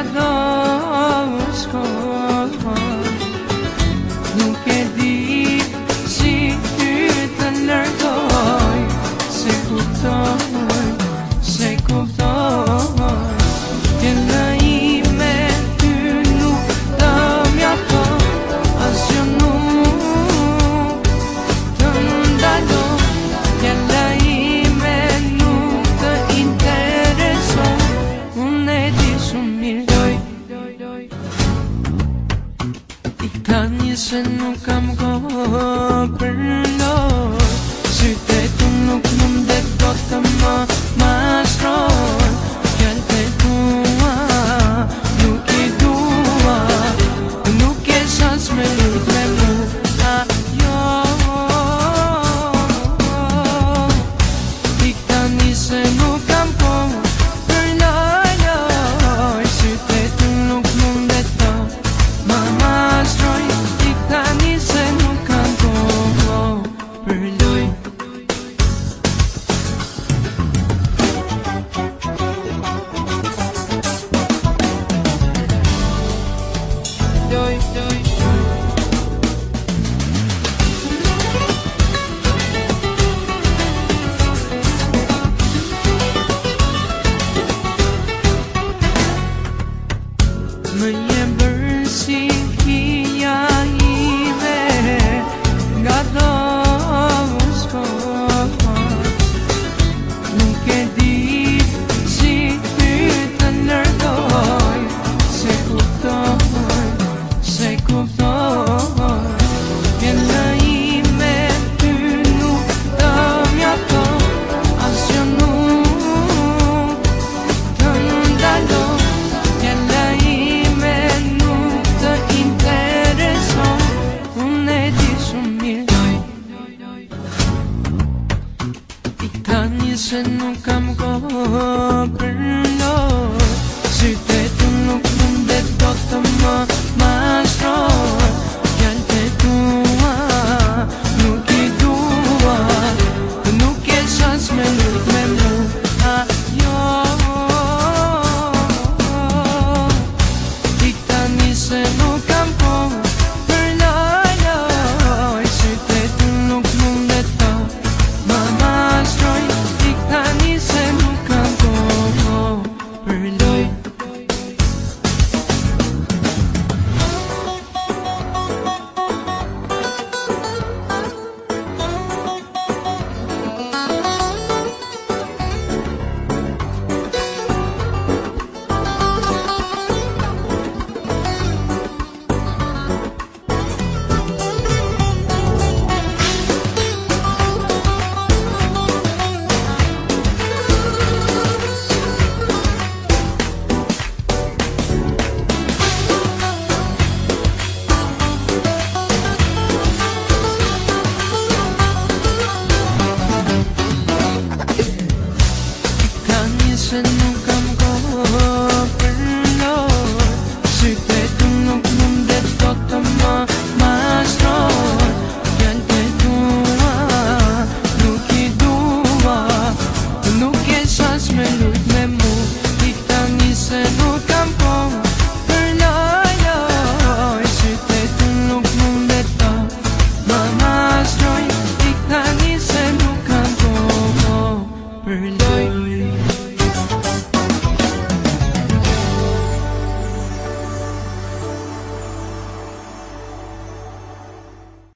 do shkoj. Nuk e di si ty të ndërtoj, se kuptoj, se kuptoj. Jena ime ty nuk të mjafton, asgjë nuk të ndalon. Jena ime nuk të intereson, unë e di shumë mirë. I tani se nuk kam kohë për loj, qytetu nuk mundet do të më mastroj. Fjallët e tua nuk I dua, nuk e shans me lut me mua, jo. I tani se nuk kam kohë për loj, qytetu nuk mundet do më mastroj. I tani se nuk kam kohë për loj. Më je bërë si hija ime, nga do shkoj. Nuk e di si ty të ndërtoj, se kuptoj, se kuptoj. Jena ime ty nuk të mjafton, asgjë nuk të ndalon. Jena ime nuk të intereson, unë e di shumë mirë. I tani se nuk kam kohë për loj, qytetu nuk mundet do të më